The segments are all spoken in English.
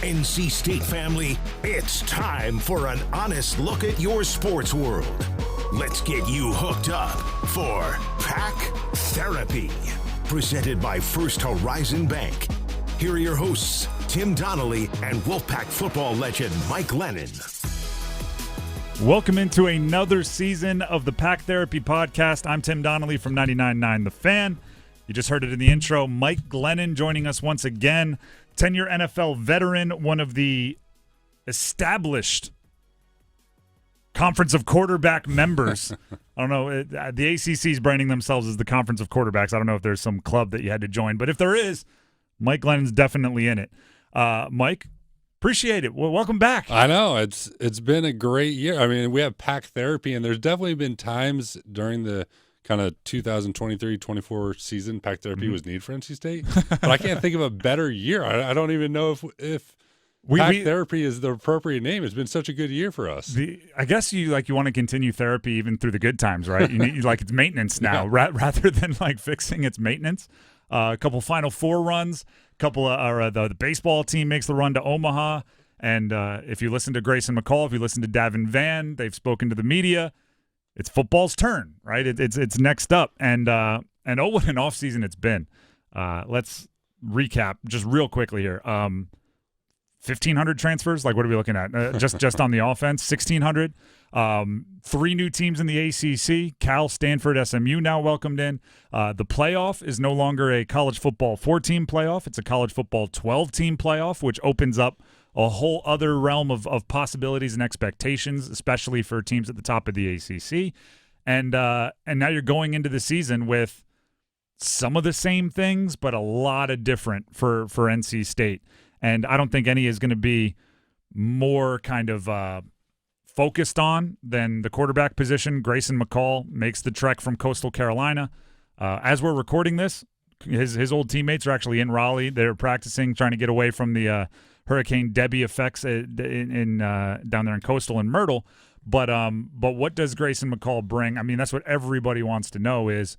NC State family, it's time for an honest look at your sports world. Let's get you hooked up for Pack Therapy, presented by First Horizon Bank. Here are your hosts, Tim Donnelly and Wolfpack football legend Mike Glennon. Welcome into another season of the Pack Therapy Podcast. I'm Tim Donnelly from 99.9 The Fan. You just heard it in the intro. Mike Glennon joining us once again. 10-year NFL veteran, one of the established Conference of Quarterback members. I don't know. The ACC is branding themselves as the Conference of Quarterbacks. I don't know if there's some club that you had to join, but if there is, Mike Glennon's definitely in it. Mike, appreciate it. Well, welcome back. I know. It's been a great year. I mean, we have Pack Therapy, and there's definitely been times during the kind of 2023-24 season Pack Therapy was needed for NC State. But I can't think of a better year. I don't even know if Pack Therapy is the appropriate name. It's been such a good year for us. I guess you want to continue therapy even through the good times, right? You need it's maintenance now rather than fixing its maintenance. A couple Final Four runs, the baseball team makes the run to Omaha. And if you listen to Grayson McCall, if you listen to Davin Van, they've spoken to the media. It's football's turn, right? It's next up, and what an offseason it's been. Let's recap just real quickly here. 1,500 transfers. What are we looking at? Just on the offense, 1,600. 3 new teams in the ACC. Cal, Stanford, SMU now welcomed in. The playoff is no longer a college football 4-team playoff. It's a college football 12-team playoff, which opens up a whole other realm of possibilities and expectations, especially for teams at the top of the ACC. And now you're going into the season with some of the same things, but a lot of different for NC State. And I don't think any is going to be more kind of focused on than the quarterback position. Grayson McCall makes the trek from Coastal Carolina. As we're recording this, his old teammates are actually in Raleigh. They're practicing, trying to get away from the Hurricane Debbie effects down there in Coastal and Myrtle. But what does Grayson McCall bring? I mean, that's what everybody wants to know is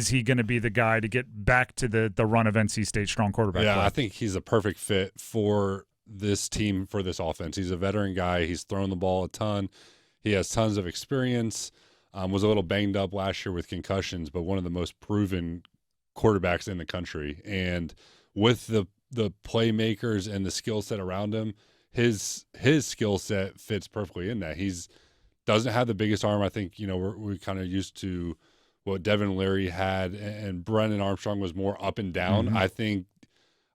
he going to be the guy to get back to the run of NC State strong quarterback play? I think he's a perfect fit for this team, for this offense. He's a veteran guy. He's thrown the ball a ton. He has tons of experience. Was a little banged up last year with concussions, but one of the most proven quarterbacks in the country. And with the playmakers and the skill set around him, his skill set fits perfectly in that. He's doesn't have the biggest arm. I think we're kind of used to what Devin Leary had, and Brennan Armstrong was more up and down. Mm-hmm.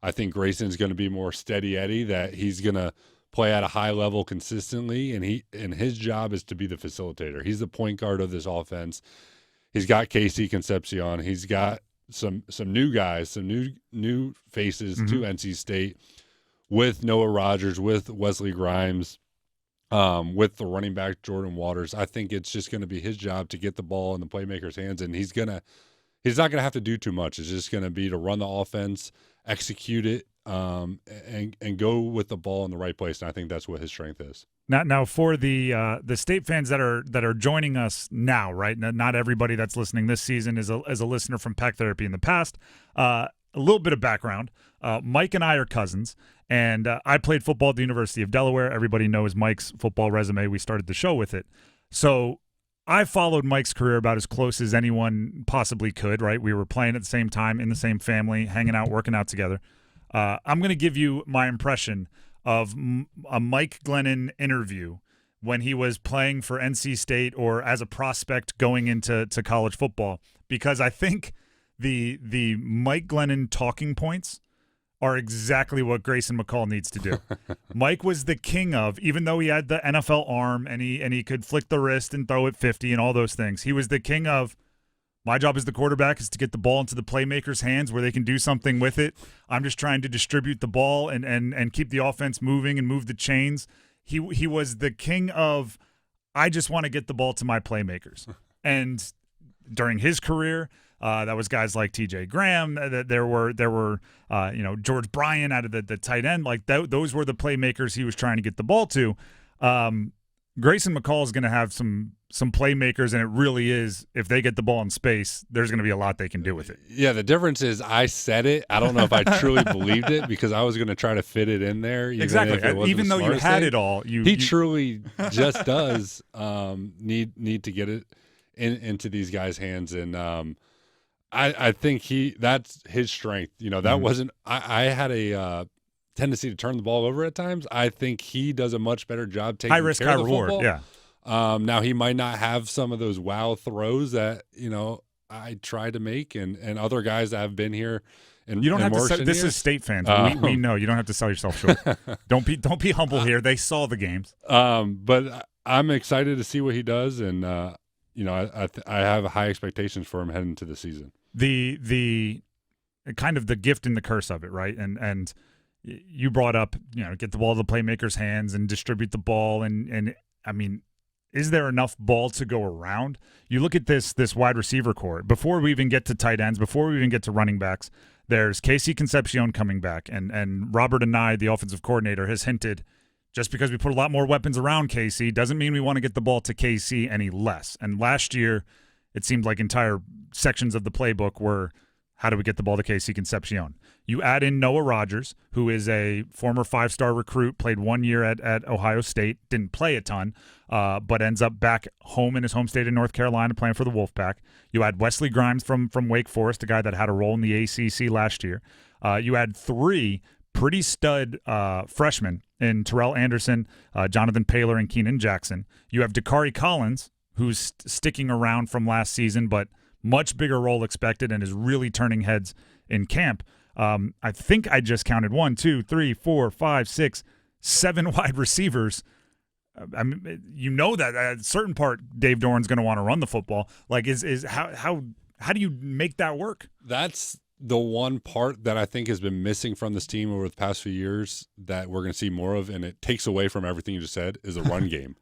I think Grayson's going to be more steady Eddie, that he's going to play at a high level consistently, and his job is to be the facilitator. He's the point guard of this offense. He's got Casey Concepcion. He's got some new guys, some new faces to NC State with Noah Rogers, with Wesley Grimes, with the running back Jordan Waters. I think it's just going to be his job to get the ball in the playmakers' hands, and he's not going to have to do too much. It's just going to be to run the offense, execute it, and go with the ball in the right place. And I think that's what his strength is. Now for the State fans that are joining us now, right? Not everybody that's listening this season is a listener from Pack Therapy in the past. A little bit of background. Mike and I are cousins, and I played football at the University of Delaware. Everybody knows Mike's football resume. We started the show with it. So I followed Mike's career about as close as anyone possibly could, right? We were playing at the same time, in the same family, hanging out, working out together. I'm going to give you my impression of a Mike Glennon interview when he was playing for NC State or as a prospect going into college football, because I think the Mike Glennon talking points are exactly what Grayson McCall needs to do. Mike was the king of, even though he had the NFL arm and he could flick the wrist and throw it 50 and all those things, he was the king of, my job as the quarterback is to get the ball into the playmakers' hands where they can do something with it. I'm just trying to distribute the ball and keep the offense moving and move the chains. He was the king of, I just want to get the ball to my playmakers. And during his career, that was guys like T.J. Graham. There were George Bryan out of the tight end. Those were the playmakers he was trying to get the ball to. Grayson McCall is going to have some some playmakers, and it really is, if they get the ball in space, there's going to be a lot they can do with it. Yeah, the difference is I said it. I don't know if I truly believed it because I was going to try to fit it in there. Even though you had it all. He truly just does need to get it into these guys' hands. And I think that's his strength. That wasn't – I had a tendency to turn the ball over at times. I think he does a much better job taking high risk, high reward, football. yeah. Now he might not have some of those wow throws that I try to make, and other guys that have been here. And you don't have to sell. This is State fans. We know you don't have to sell yourself short. Don't be humble here. They saw the games. But I'm excited to see what he does, and I have high expectations for him heading into the season. The kind of the gift and the curse of it, right? And you brought up get the ball to the playmakers' hands and distribute the ball, and I mean. Is there enough ball to go around? You look at this wide receiver core. Before we even get to tight ends, before we even get to running backs, there's Casey Concepcion coming back. And Robert Anai, the offensive coordinator, has hinted just because we put a lot more weapons around Casey doesn't mean we want to get the ball to Casey any less. And last year, it seemed like entire sections of the playbook were how do we get the ball to Casey Concepcion? You add in Noah Rogers, who is a former 5-star recruit, played 1 year at Ohio State, didn't play a ton, but ends up back home in his home state of North Carolina playing for the Wolfpack. You add Wesley Grimes from Wake Forest, a guy that had a role in the ACC last year. You add 3 pretty stud freshmen in Terrell Anderson, Jonathan Paylor, and Keenan Jackson. You have Dakari Collins, who's sticking around from last season, but much bigger role expected and is really turning heads in camp. I think I just counted 1, 2, 3, 4, 5, 6, 7 wide receivers. I mean, that at a certain part, Dave Doran's going to want to run the football. Like, how do you make that work? That's the one part that I think has been missing from this team over the past few years that we're going to see more of, and it takes away from everything you just said, is a run game.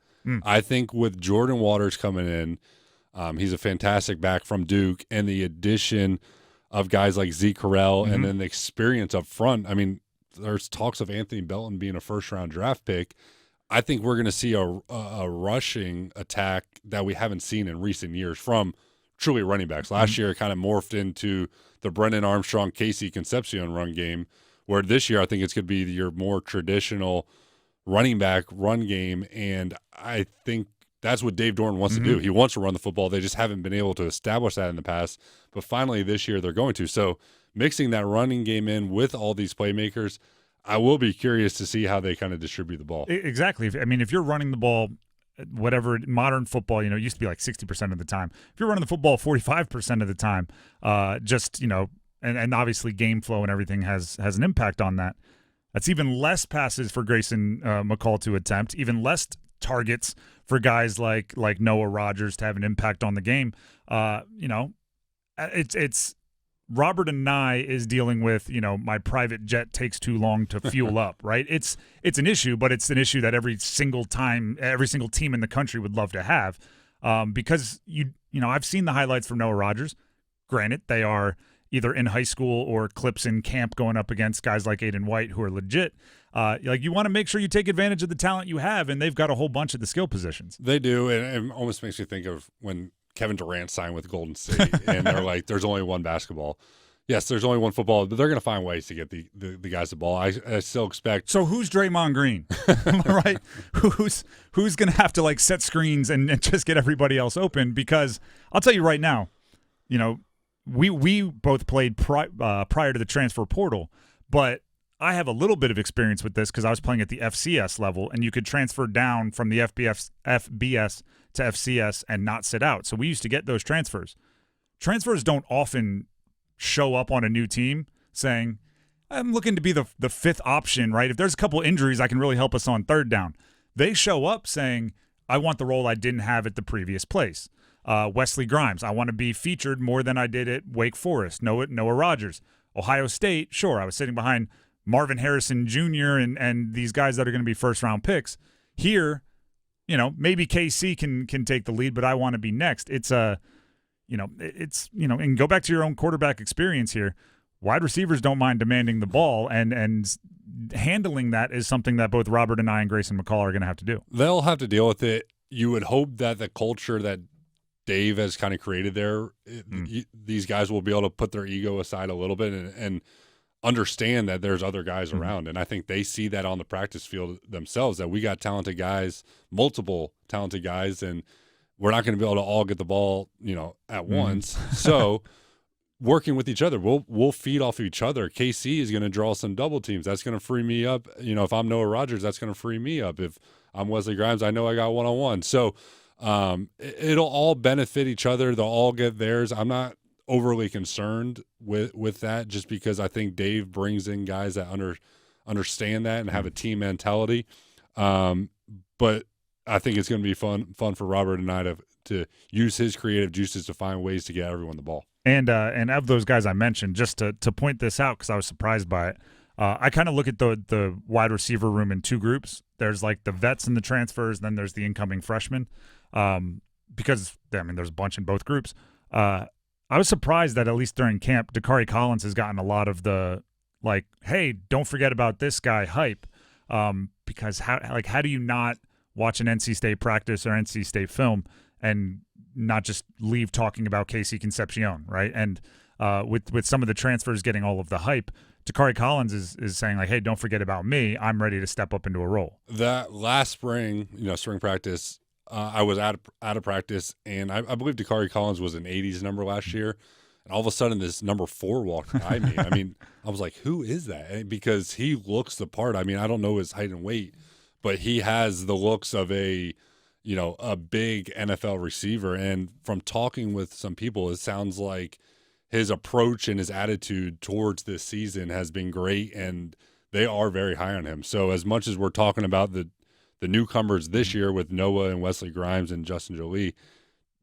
I think with Jordan Waters coming in, he's a fantastic back from Duke, and the addition of guys like Zeke Correll and then the experience up front. I mean, there's talks of Anthony Belton being a first-round draft pick. I think we're going to see a rushing attack that we haven't seen in recent years from truly running backs. Last year, it kind of morphed into the Brennan Armstrong, Casey Concepcion run game, where this year I think it's going to be your more traditional running back run game, and I think that's what Dave Doran wants to do. He wants to run the football. They just haven't been able to establish that in the past. But finally this year they're going to. So mixing that running game in with all these playmakers, I will be curious to see how they kind of distribute the ball. Exactly. I mean, if you're running the ball, whatever modern football, it used to be like 60% of the time. If you're running the football 45% of the time, and obviously game flow and everything has an impact on that. That's even less passes for Grayson McCall to attempt, even less targets for guys like Noah Rogers to have an impact on the game. It's Robert Anai is dealing with, my private jet takes too long to fuel up, right? It's an issue, but it's an issue that every single team in the country would love to have, because I've seen the highlights from Noah Rogers. Granted, they are either in high school or clips in camp going up against guys like Aiden White who are legit. You want to make sure you take advantage of the talent you have, and they've got a whole bunch of the skill positions. They do, and it almost makes me think of when Kevin Durant signed with Golden State, and they're like, there's only one basketball. Yes, there's only one football, but they're going to find ways to get the guys the ball. I still expect. So who's Draymond Green, right? Who's going to have to set screens and just get everybody else open? Because I'll tell you right now, we both played prior to the transfer portal, but I have a little bit of experience with this because I was playing at the FCS level, and you could transfer down from the FBS to FCS and not sit out. So we used to get those transfers. Transfers don't often show up on a new team saying, I'm looking to be the fifth option, right? If there's a couple injuries, I can really help us on third down. They show up saying, I want the role I didn't have at the previous place. Wesley Grimes, I want to be featured more than I did at Wake Forest. Noah Rogers. Ohio State, sure, I was sitting behind Marvin Harrison Jr. and these guys that are going to be first-round picks. Here, maybe KC can take the lead, but I want to be next. And go back to your own quarterback experience here. Wide receivers don't mind demanding the ball, and handling that is something that both Robert and I and Grayson McCall are going to have to do. They'll have to deal with it. you would hope that the culture that Dave has kind of created there, these guys will be able to put their ego aside a little bit and understand that there's other guys around. And I think they see that on the practice field themselves, that we got talented guys, multiple talented guys, and we're not going to be able to all get the ball, at once. So working with each other, we'll feed off each other. KC is going to draw some double teams. That's going to free me up. If I'm Noah Rogers, that's going to free me up. If I'm Wesley Grimes, I know I got one-on-one. So it'll all benefit each other. They'll all get theirs. I'm not overly concerned with that, just because I think Dave brings in guys that understand that and have a team mentality. But I think it's going to be fun for Robert and I to use his creative juices to find ways to get everyone the ball. And of those guys I mentioned, just to point this out because I was surprised by it, I kind of look at the wide receiver room in two groups. There's like the vets and the transfers, then there's the incoming freshmen. Because there's a bunch in both groups. I was surprised that at least during camp, Dakari Collins has gotten a lot of the hey, don't forget about this guy hype. Because how do you not watch an NC State practice or NC State film and not just leave talking about Casey Concepcion, right? And with some of the transfers getting all of the hype, Dakari Collins is saying hey, don't forget about me. I'm ready to step up into a role. That last spring, spring practice, I was out of practice, and I believe Dakari Collins was an 80s number last year. And all of a sudden, this number 4 walked by me. I was like, who is that? Because he looks the part. I don't know his height and weight, but he has the looks of a big NFL receiver. And from talking with some people, it sounds like his approach and his attitude towards this season has been great, and they are very high on him. So as much as we're talking about the newcomers this year with Noah and Wesley Grimes and Justin Jolie,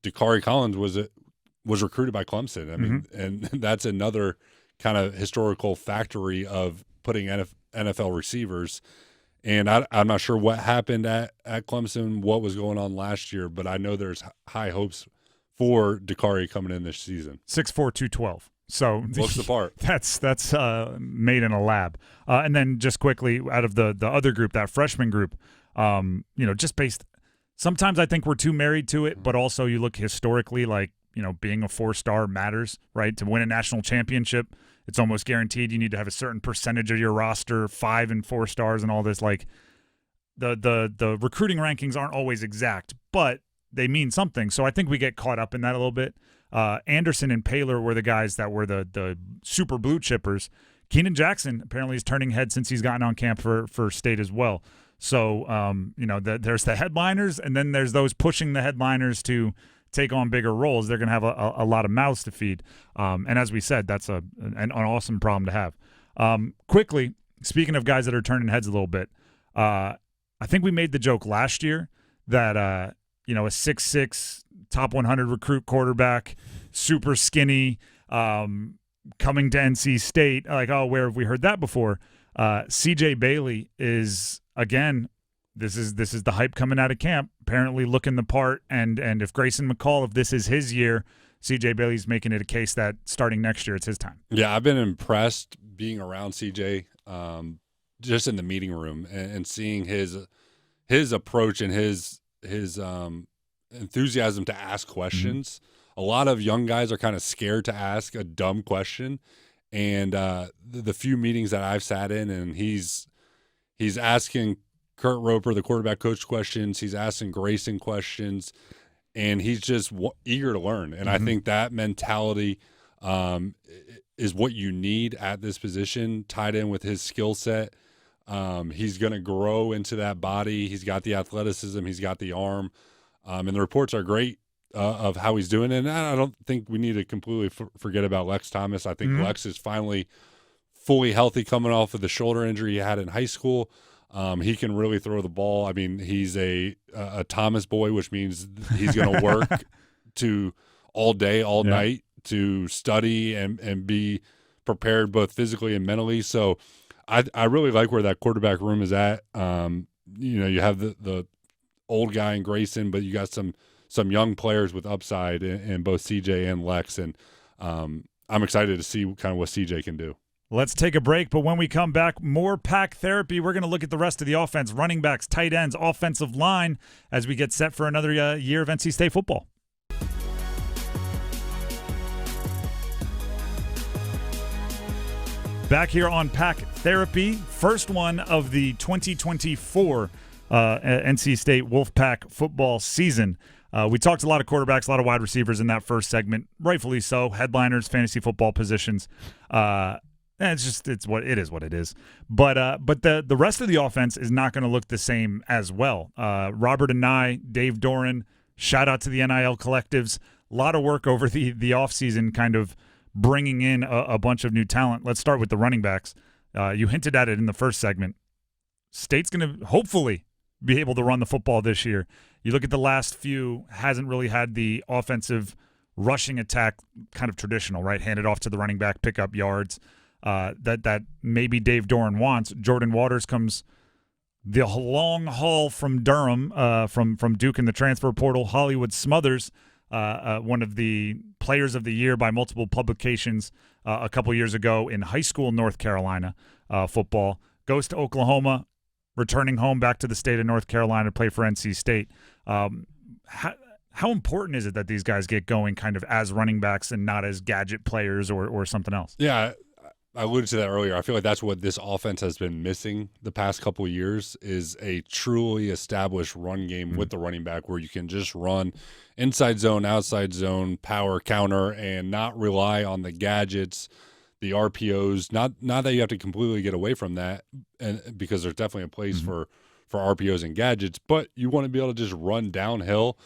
Dakari Collins was recruited by Clemson. And that's another kind of historical factory of putting NFL receivers. And I'm not sure what happened at Clemson, what was going on last year, but I know there's high hopes for Dakari coming in this season. 6'4", 212. So looks the part. That's made in a lab. And then just quickly, out of the other group, that freshman group, just based – sometimes I think we're too married to it, but also you look historically being a 4-star matters, right? To win a national championship, it's almost guaranteed you need to have a certain percentage of your roster, 5 and 4 stars and all this. The recruiting rankings aren't always exact, but they mean something. So I think we get caught up in that a little bit. Anderson and Paylor were the guys that were the super blue chippers. Keenan Jackson apparently is turning heads since he's gotten on camp for state as well. So, there's the headliners, and then there's those pushing the headliners to take on bigger roles. They're going to have a lot of mouths to feed. And as we said, that's an awesome problem to have. Quickly, speaking of guys that are turning heads a little bit, I think we made the joke last year that, a 6'6", top 100 recruit quarterback, super skinny, coming to NC State, where have we heard that before? CJ Bailey is, again, this is the hype coming out of camp, apparently looking the part, and if Grayson McCall, if this is his year, CJ Bailey's making it a case that starting next year it's his time. Yeah, I've been impressed being around CJ, just in the meeting room and seeing his approach and his enthusiasm to ask questions. A lot of young guys are kind of scared to ask a dumb question, and the few meetings that I've sat in, and he's asking Kurt Roper, the quarterback coach, questions. He's asking Grayson questions, and he's just eager to learn. And I think that mentality is what you need at this position, tied in with his skill set. He's going to grow into that body. He's got the athleticism. He's got the arm. And the reports are great of how he's doing. And I don't think we need to completely forget about Lex Thomas. I think Lex is finally fully healthy coming off of the shoulder injury he had in high school. He can really throw the ball. I mean, he's a Thomas boy, which means he's going to work to all day, all night to study and be prepared both physically and mentally. So I really like where that quarterback room is at. You have the old guy in Grayson, but you got some young players with upside in both CJ and Lex. And I'm excited to see kind of what CJ can do. Let's take a break, but when we come back, more Pack Therapy. We're going to look at the rest of the offense, running backs, tight ends, offensive line, as we get set for another year of NC State football. Back here on Pack Therapy, first one of the 2024 NC State Wolfpack football season. We talked a lot of quarterbacks, a lot of wide receivers in that first segment, rightfully so. Headliners, fantasy football positions. It's what it is. But the rest of the offense is not going to look the same as well. Robert and I, Dave Doran, shout out to the NIL collectives. A lot of work over the offseason, kind of bringing in a bunch of new talent. Let's start with the running backs. You hinted at it in the first segment. State's going to hopefully be able to run the football this year. You look at the last few, hasn't really had the offensive rushing attack kind of traditional, right? Hand it off to the running back, pick up yards. That maybe Dave Doran wants. Jordan Waters comes the long haul from Durham, from Duke in the transfer portal. Hollywood Smothers, one of the players of the year by multiple publications a couple years ago in high school North Carolina football, goes to Oklahoma, returning home back to the state of North Carolina to play for NC State. How important is it that these guys get going kind of as running backs and not as gadget players or something else? Yeah, I alluded to that earlier. I feel like that's what this offense has been missing the past couple of years is a truly established run game with the running back where you can just run inside zone, outside zone, power, counter, and not rely on the gadgets, the RPOs. Not that you have to completely get away from that, and because there's definitely a place for RPOs and gadgets, but you want to be able to just run downhill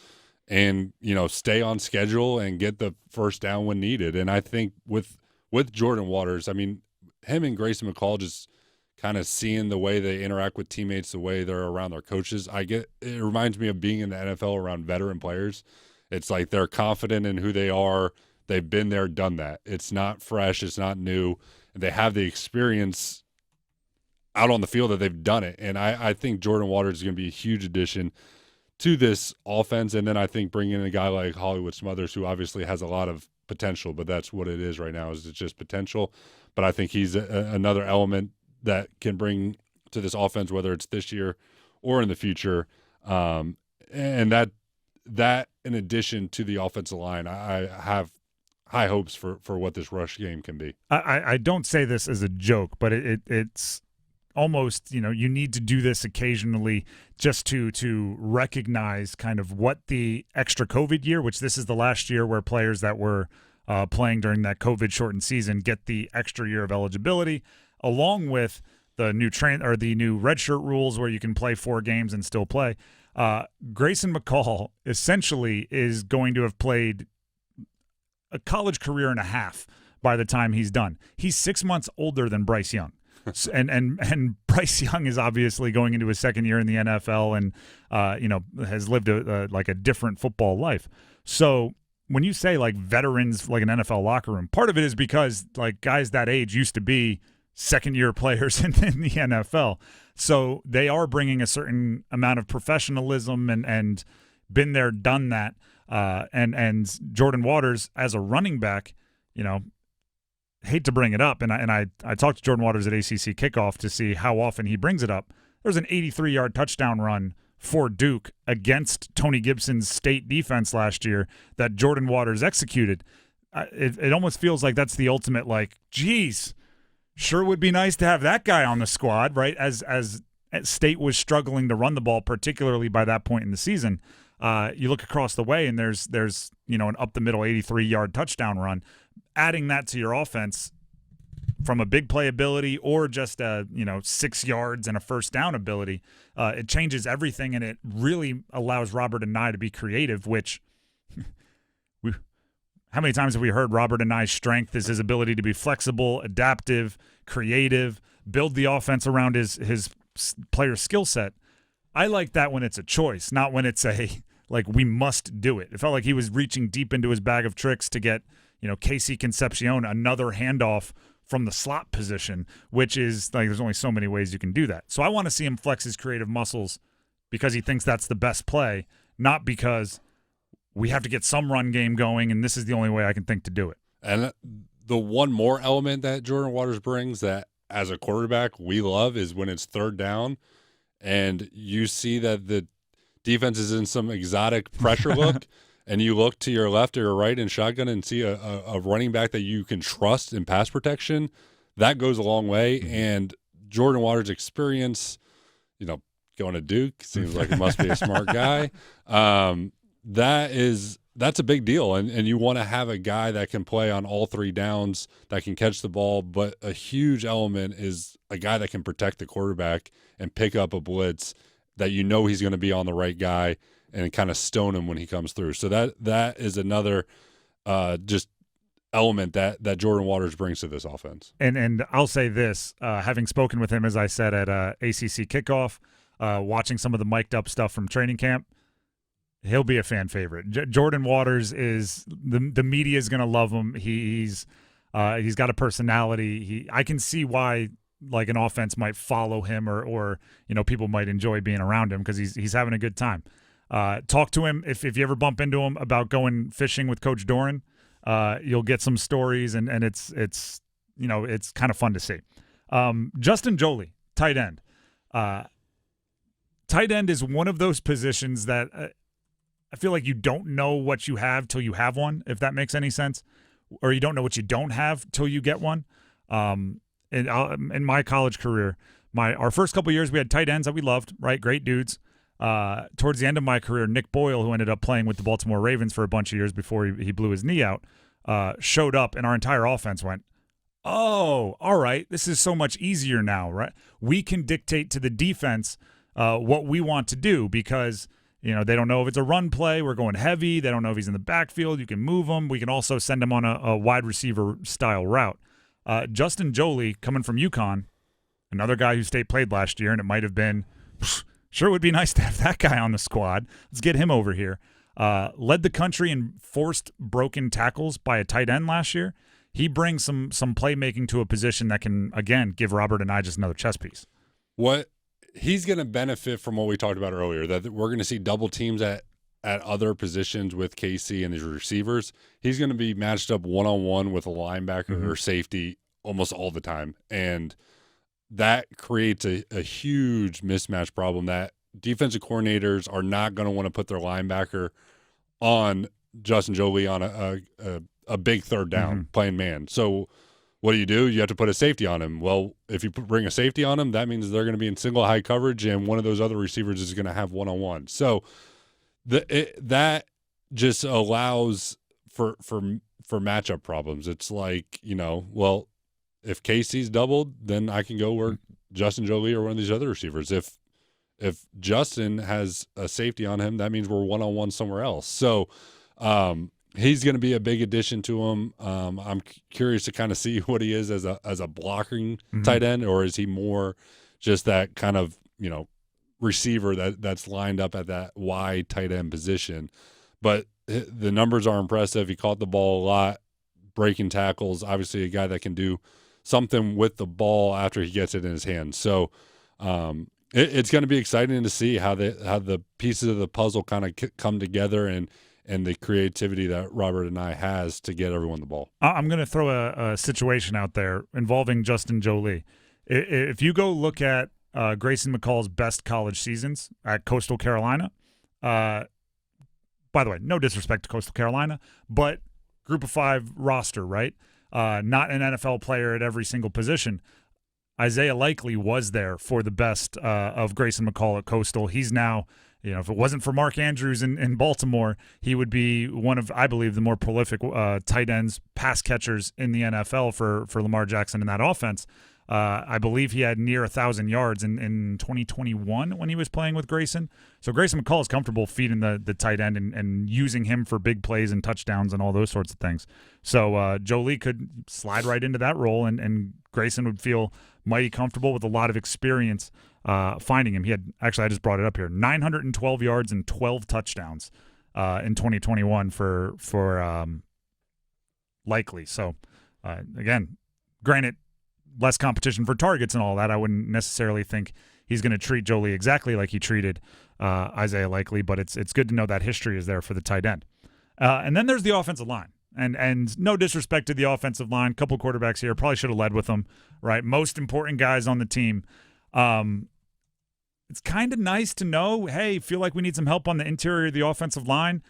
and, stay on schedule and get the first down when needed. And I think with Jordan Waters, I mean, him and Grayson McCall just kind of seeing the way they interact with teammates, the way they're around their coaches. It reminds me of being in the NFL around veteran players. It's like they're confident in who they are. They've been there, done that. It's not fresh. It's not new. They have the experience out on the field that they've done it. And I think Jordan Waters is going to be a huge addition to this offense. And then I think bringing in a guy like Hollywood Smothers, who obviously has a lot of potential, but that's what it is right now, is it's just potential. But I think he's another element that can bring to this offense, whether it's this year or in the future. And that in addition to the offensive line, I have high hopes for what this rush game can be. I don't say this as a joke, but it's almost, you need to do this occasionally just to recognize kind of what the extra COVID year, which this is the last year where players that were playing during that COVID-shortened season get the extra year of eligibility, along with the new redshirt rules where you can play 4 games and still play. Grayson McCall essentially is going to have played a college career and a half by the time he's done. He's 6 months older than Bryce Young. and Bryce Young is obviously going into his second year in the NFL and has lived a different football life. So when you say like veterans, like an NFL locker room, part of it is because like guys that age used to be second-year players in the NFL. So they are bringing a certain amount of professionalism and been there, done that. And Jordan Waters as a running back, hate to bring it up, and I talked to Jordan Waters at ACC Kickoff to see how often he brings it up. There's an 83-yard touchdown run for Duke against Tony Gibson's state defense last year that Jordan Waters executed. It almost feels like that's the ultimate, like, geez, sure would be nice to have that guy on the squad, right? As State was struggling to run the ball, particularly by that point in the season. You look across the way and there's an up-the-middle 83-yard touchdown run. Adding that to your offense from a big play ability or just 6 yards and a first down ability, it changes everything, and it really allows Robert and I to be creative, which how many times have we heard Robert and I's strength is his ability to be flexible, adaptive, creative, build the offense around his player skill set. I like that when it's a choice, not when it's we must do it. It felt like he was reaching deep into his bag of tricks to get, Casey Concepcion another handoff from the slot position, which is like there's only so many ways you can do that. So I want to see him flex his creative muscles because he thinks that's the best play, not because we have to get some run game going and this is the only way I can think to do it. And the one more element that Jordan Waters brings that as a quarterback we love is when it's third down and you see that the defense is in some exotic pressure look and you look to your left or your right in shotgun and see a running back that you can trust in pass protection, that goes a long way. And Jordan Waters' experience, going to Duke, seems like he must be a smart guy. That's a big deal. And you want to have a guy that can play on all three downs, that can catch the ball. But a huge element is a guy that can protect the quarterback and pick up a blitz that he's going to be on the right guy and kind of stone him when he comes through. So that is another just element that Jordan Waters brings to this offense. And I'll say this, having spoken with him, as I said, at ACC kickoff, watching some of the mic'd up stuff from training camp, he'll be a fan favorite. Jordan Waters is the media is going to love him. He's got a personality. I can see why like an offense might follow him or people might enjoy being around him because he's having a good time. Talk to him if you ever bump into him about going fishing with Coach Doran. You'll get some stories and it's kind of fun to see. Justin Joly, tight end. Tight end is one of those positions that I feel like you don't know what you have till you have one, if that makes any sense, or you don't know what you don't have till you get one. In my college career, our first couple of years we had tight ends that we loved, right? Great dudes. Towards the end of my career, Nick Boyle, who ended up playing with the Baltimore Ravens for a bunch of years before he blew his knee out, showed up, and our entire offense went, oh, all right, this is so much easier now, right? We can dictate to the defense what we want to do because they don't know if it's a run play. We're going heavy. They don't know if he's in the backfield. You can move him. We can also send him on a wide receiver style route. Justin Joly, coming from UConn, another guy who state played last year, and it might have been sure it would be nice to have that guy on the squad. Let's get him over here. Led the country in forced broken tackles by a tight end last year. He brings some playmaking to a position that can, again, give Robert and I just another chess piece. What he's going to benefit from what we talked about earlier, that we're going to see double teams at other positions with KC and his receivers. He's going to be matched up one-on-one with a linebacker or safety almost all the time. And that creates a huge mismatch problem that defensive coordinators are not going to want to put their linebacker on Justin Joly on a big third down playing man. So what do? You have to put a safety on him. Well, if you bring a safety on him, that means they're going to be in single high coverage and one of those other receivers is going to have one-on-one. So that just allows for matchup problems. It's like, well, if KC's doubled, then I can go work Justin Joly or one of these other receivers. If Justin has a safety on him, that means we're one-on-one somewhere else. So he's going to be a big addition to him. I'm curious to kind of see what he is as a blocking tight end, or is he more just that kind of, receiver that's lined up at that wide tight end position. But the numbers are impressive. He caught the ball a lot, breaking tackles, obviously a guy that can do something with the ball after he gets it in his hands. So it's going to be exciting to see how the pieces of the puzzle kind of come together and the creativity that Robert and I has to get everyone the ball. I'm going to throw a situation out there involving Justin Joly. If you go look at Grayson McCall's best college seasons at Coastal Carolina, by the way, no disrespect to Coastal Carolina, but group of 5 roster, right? Not an NFL player at every single position. Isaiah Likely was there for the best of Grayson McCall at Coastal. He's now, if it wasn't for Mark Andrews in Baltimore, he would be one of, I believe, the more prolific tight ends, pass catchers in the NFL for Lamar Jackson in that offense. I believe he had near 1,000 yards in 2021 when he was playing with Grayson. So Grayson McCall is comfortable feeding the tight end and using him for big plays and touchdowns and all those sorts of things. So Joly could slide right into that role, and Grayson would feel mighty comfortable with a lot of experience finding him. He had, actually, I just brought it up here, 912 yards and 12 touchdowns in 2021 for Likely. So, again, granted, less competition for targets and all that. I wouldn't necessarily think he's going to treat Joly exactly like he treated Isaiah Likely, but it's good to know that history is there for the tight end. And then there's the offensive line. And no disrespect to the offensive line, couple quarterbacks here, probably should have led with them, right? Most important guys on the team. It's kind of nice to know, hey, feel like we need some help on the interior of the offensive line.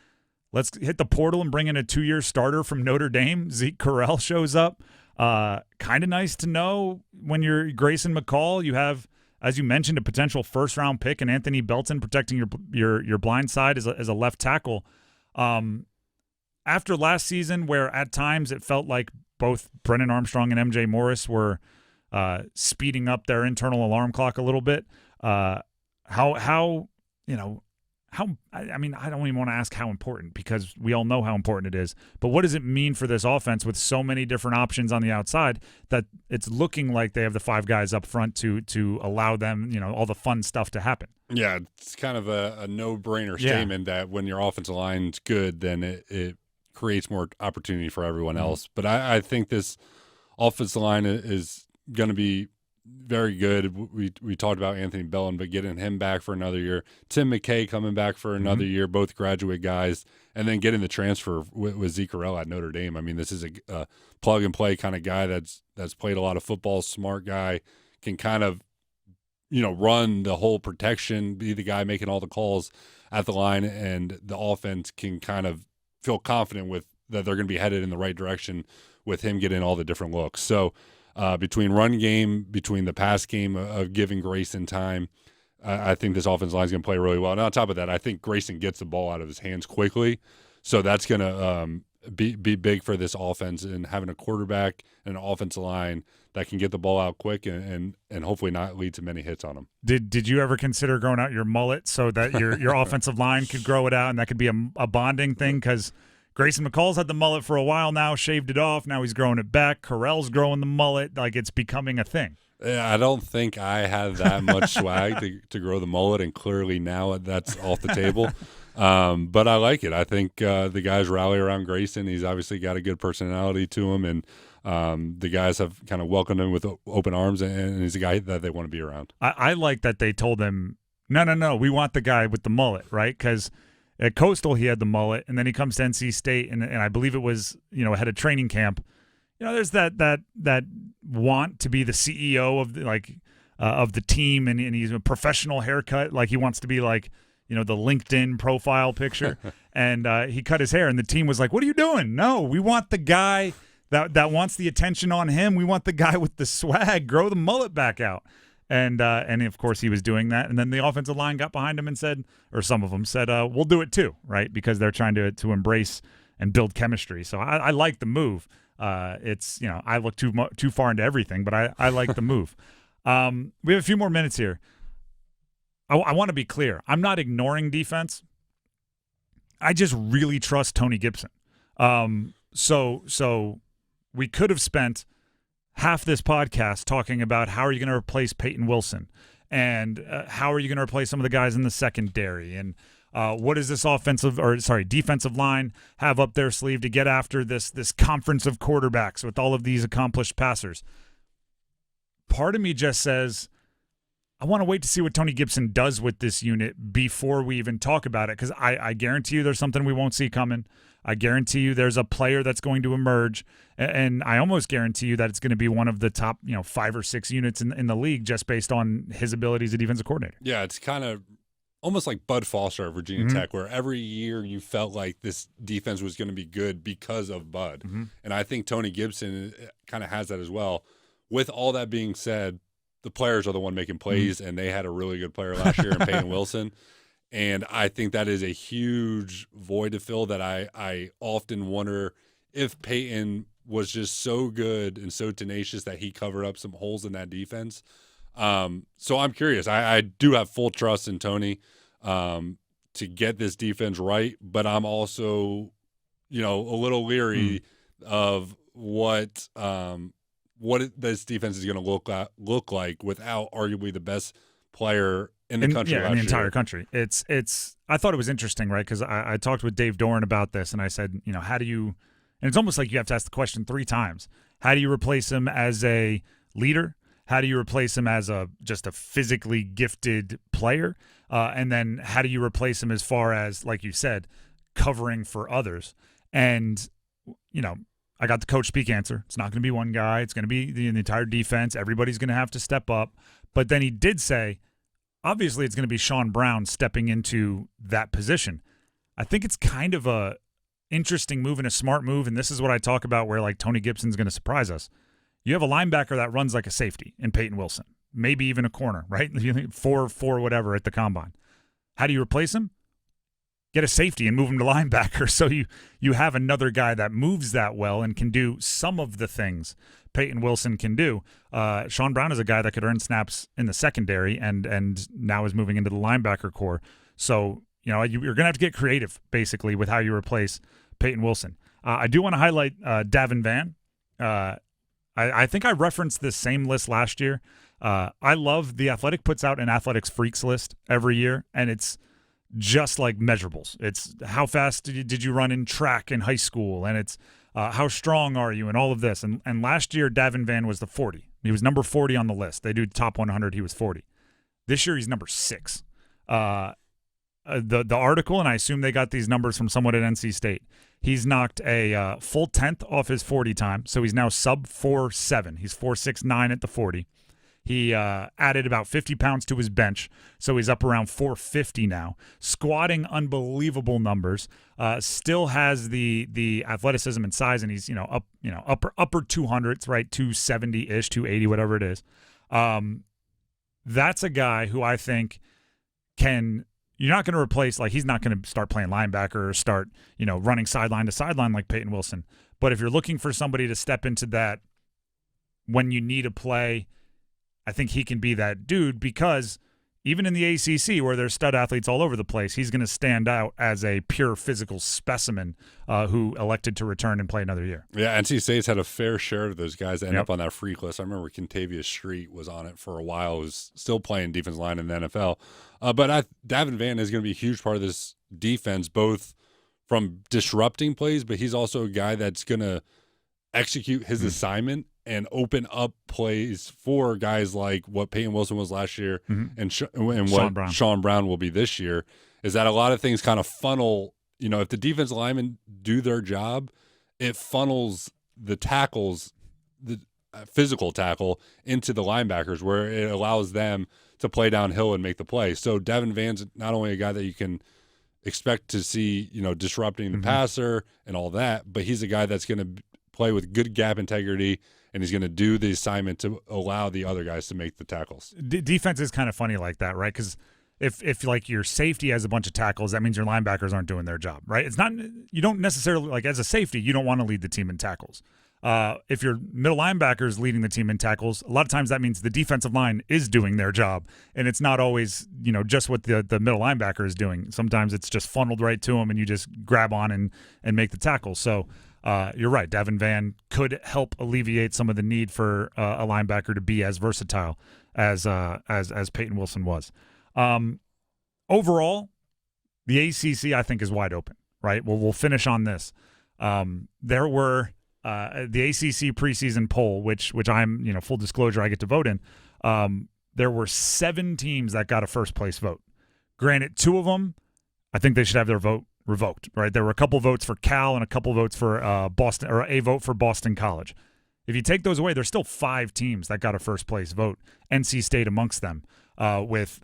Let's hit the portal and bring in a 2-year starter from Notre Dame. Zeke Correll shows up. Kind of nice to know when you're Grayson McCall, you have, as you mentioned, a potential first-round pick and Anthony Belton protecting your blind side as a left tackle. After last season, where at times it felt like both Brennan Armstrong and MJ Morris were speeding up their internal alarm clock a little bit, I mean, I don't even want to ask how important because we all know how important it is. But what does it mean for this offense with so many different options on the outside that it's looking like they have the 5 guys up front to allow them, all the fun stuff to happen? Yeah, it's kind of a no-brainer statement that when your offensive line's good, then it creates more opportunity for everyone else. But I think this offensive line is going to be very good. We talked about Anthony Belton, but getting him back for another year. Tim McKay coming back for another year, both graduate guys, and then getting the transfer with Zeke Correll at Notre Dame. I mean, this is a plug-and-play kind of guy that's played a lot of football, smart guy, can kind of, run the whole protection, be the guy making all the calls at the line, and the offense can kind of feel confident with that they're going to be headed in the right direction with him getting all the different looks. So, between run game, between the pass game of giving Grayson time, I think this offensive line is going to play really well. And on top of that, I think Grayson gets the ball out of his hands quickly. So that's going to be big for this offense, and having a quarterback and an offensive line that can get the ball out quick and hopefully not lead to many hits on them. Did you ever consider growing out your mullet so that your offensive line could grow it out and that could be a bonding thing? Because Grayson McCall's had the mullet for a while now, shaved it off. Now he's growing it back. Correll's growing the mullet. Like, it's becoming a thing. Yeah, I don't think I have that much swag to grow the mullet, and clearly now that's off the table. But I like it. I think the guys rally around Grayson. He's obviously got a good personality to him, and the guys have kind of welcomed him with open arms, and he's a guy that they want to be around. I like that they told him, no, we want the guy with the mullet, right? Because at Coastal, he had the mullet, and then he comes to NC State, and I believe it was, ahead of training camp. There's that want to be the CEO of the team, and he's a professional haircut, like he wants to be like, the LinkedIn profile picture, and he cut his hair, and the team was like, "What are you doing? No, we want the guy that wants the attention on him. We want the guy with the swag. Grow the mullet back out." And of course he was doing that. And then the offensive line got behind him and said, or some of them said, we'll do it too, right? Because they're trying to embrace and build chemistry. So I like the move. It's, I look too far into everything, but I like the move. We have a few more minutes here. I want to be clear. I'm not ignoring defense. I just really trust Tony Gibson. So we could have spent half this podcast talking about how are you going to replace Peyton Wilson, and how are you going to replace some of the guys in the secondary, and what does this defensive line have up their sleeve to get after this conference of quarterbacks with all of these accomplished passers. Part of me just says, I want to wait to see what Tony Gibson does with this unit before we even talk about it, because I guarantee you there's something we won't see coming. I guarantee you there's a player that's going to emerge, and I almost guarantee you that it's going to be one of the top 5 or 6 units in the league just based on his ability as a defensive coordinator. Yeah, it's kind of almost like Bud Foster at Virginia Tech, where every year you felt like this defense was going to be good because of Bud. And I think Tony Gibson kind of has that as well. With all that being said, the players are the one making plays, and they had a really good player last year in Peyton Wilson. And I think that is a huge void to fill that I often wonder if Peyton was just so good and so tenacious that he covered up some holes in that defense. So I'm curious. I do have full trust in Tony to get this defense right, but I'm also, a little leery of what this defense is going to look like without arguably the best player in the country. In the entire country. It's. I thought it was interesting, right? Because I talked with Dave Doran about this, and I said, how do you? And it's almost like you have to ask the question 3 times. How do you replace him as a leader? How do you replace him as just a physically gifted player? And then how do you replace him as far as, like you said, covering for others? And I got the coach speak answer. It's not going to be one guy. It's going to be the entire defense. Everybody's going to have to step up. But then he did say, obviously it's going to be Sean Brown stepping into that position. I think it's kind of a interesting move and a smart move, and this is what I talk about where like Tony Gibson's going to surprise us. You have a linebacker that runs like a safety in Peyton Wilson, maybe even a corner, right? 4 whatever at the combine. How do you replace him? Get a safety and move him to linebacker so you have another guy that moves that well and can do some of the things Peyton Wilson can do. Sean Brown is a guy that could earn snaps in the secondary and now is moving into the linebacker core. So, you're going to have to get creative, basically, with how you replace Peyton Wilson. I do want to highlight Davin Van. I think I referenced this same list last year. I love The Athletic puts out an Athletics Freaks list every year, and it's just like measurables. It's how fast did you run in track in high school, and it's how strong are you, and all of this. And last year, Davin Van was the 40. He was number 40 on the list. They do top 100. He was 40. This year, he's number 6. The article, and I assume they got these numbers from someone at NC State, he's knocked a full 10th off his 40 time, so he's now sub 4.7. He's 4.69 at the 40. He added about 50 pounds to his bench, so he's up around 450 now. Squatting, unbelievable numbers. Still has the athleticism and size, and he's upper 200s, right? 270-ish, 280, whatever it is. That's a guy who I think can. You're not going to replace, like, he's not going to start playing linebacker or start, running sideline to sideline like Peyton Wilson. But if you're looking for somebody to step into that when you need a play, I think he can be that dude, because even in the ACC where there's stud athletes all over the place, he's going to stand out as a pure physical specimen who elected to return and play another year. Yeah, NC State's had a fair share of those guys that end up on that freak list. I remember Kentavious Street was on it for a while, was still playing defensive line in the NFL. But Davin Van is going to be a huge part of this defense, both from disrupting plays, but he's also a guy that's going to execute his assignment and open up plays for guys like what Peyton Wilson was last year and what Sean Brown will be this year, is that a lot of things kind of funnel, if the defensive linemen do their job, it funnels the tackles, the physical tackle, into the linebackers where it allows them to play downhill and make the play. So Davin Van's not only a guy that you can expect to see, disrupting the passer and all that, but he's a guy that's going to play with good gap integrity, and he's going to do the assignment to allow the other guys to make the tackles. Defense is kind of funny like that, right? Because if like your safety has a bunch of tackles, that means your linebackers aren't doing their job, right? It's not, you don't necessarily, like, as a safety, you don't want to lead the team in tackles. If your middle linebacker is leading the team in tackles, a lot of times that means the defensive line is doing their job, and it's not always, just what the middle linebacker is doing. Sometimes it's just funneled right to them, and you just grab on and make the tackle. So you're right. Davin Van could help alleviate some of the need for a linebacker to be as versatile as Peyton Wilson was. Overall, the ACC I think is wide open. Right. Well, we'll finish on this. There were the ACC preseason poll, which I'm full disclosure I get to vote in. There were 7 teams that got a first place vote. Granted, 2 of them, I think they should have their vote revoked, right? There were a couple votes for Cal and a couple votes for Boston, or a vote for Boston College. If you take those away, there's still 5 teams that got a first place vote. NC State amongst them, with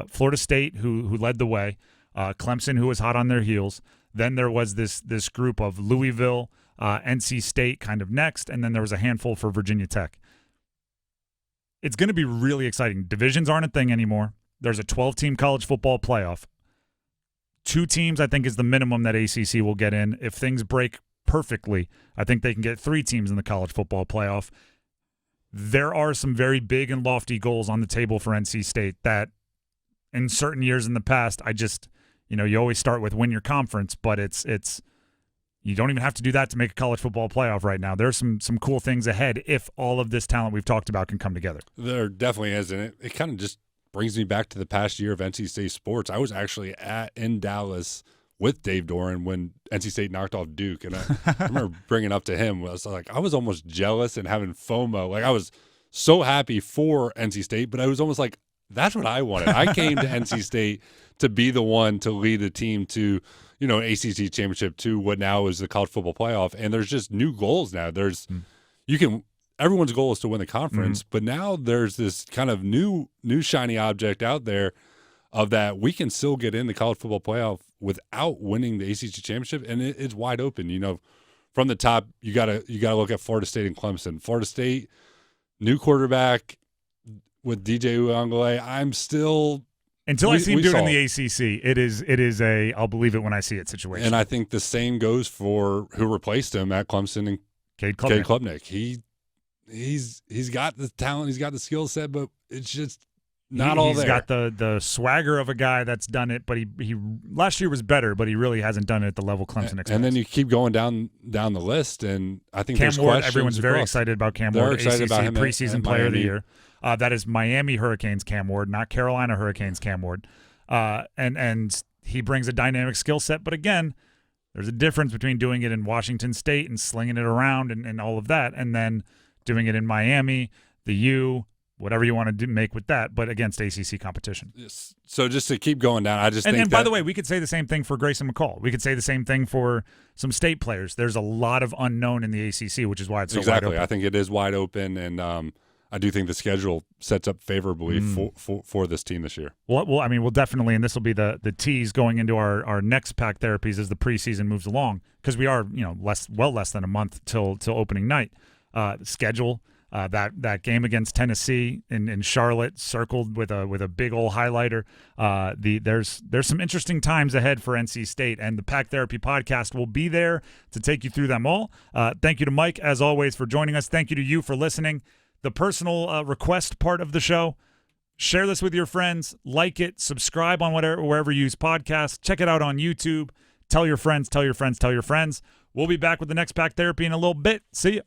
Florida State who led the way, Clemson who was hot on their heels. Then there was this group of Louisville, NC State kind of next, and then there was a handful for Virginia Tech. It's going to be really exciting. Divisions aren't a thing anymore. There's a 12-team college football playoff. 2 teams, I think, is the minimum that ACC will get in. If things break perfectly, I think they can get 3 teams in the college football playoff. There are some very big and lofty goals on the table for NC State that in certain years in the past, I just, you always start with win your conference, but it's you don't even have to do that to make a college football playoff right now. There's some cool things ahead if all of this talent we've talked about can come together. There definitely is, and it kind of just brings me back to the past year of NC State sports. I was actually in Dallas with Dave Doran when NC State knocked off Duke, and I remember bringing up to him, I was almost jealous and having FOMO. Like, I was so happy for NC State, but I was almost like, that's what I wanted. I came to NC State to be the one to lead the team to, ACC championship to what now is the college football playoff. And there's just new goals now. Everyone's goal is to win the conference, but now there's this kind of new shiny object out there of that we can still get in the college football playoff without winning the ACC championship, and it's wide open. From the top, you gotta look at Florida State and Clemson. Florida State, new quarterback with DJ Uiagalelei. I'm still until I see him do it in the ACC. It is a I'll believe it when I see it situation. And I think the same goes for who replaced him at Clemson and Cade Klubnik. He's got the talent, he's got the skill set, but it's just not all there. He's got the swagger of a guy that's done it, but he last year was better, but he really hasn't done it at the level Clemson expects. And then you keep going down the list, and I think Cam there's Ward, questions. Everyone's very excited about Cam They're Ward, excited ACC about him preseason at player of the Miami. year. That is Miami Hurricanes Cam Ward, not Carolina Hurricanes Cam Ward. And he brings a dynamic skill set, but again, there's a difference between doing it in Washington State and slinging it around and all of that, and then doing it in Miami, the U, whatever you want to make with that, but against ACC competition. Yes. So just to keep going down, I just think and by the way, we could say the same thing for Grayson McCall. We could say the same thing for some state players. There's a lot of unknown in the ACC, which is why it's so wide open. I think it is wide open, and I do think the schedule sets up favorably for this team this year. Well, we'll definitely, and this will be the tease going into our next pack therapies as the preseason moves along, because we are less than a month till opening night. Schedule that game against Tennessee in Charlotte, circled with a big old highlighter. There's some interesting times ahead for NC State, and the Pack Therapy podcast will be there to take you through them all. Thank you to Mike, as always, for joining us. Thank you to you for listening. The personal request part of the show: share this with your friends, like it, subscribe on wherever you use podcasts, check it out on YouTube. Tell your friends, tell your friends, tell your friends. We'll be back with the next Pack Therapy in a little bit. See ya.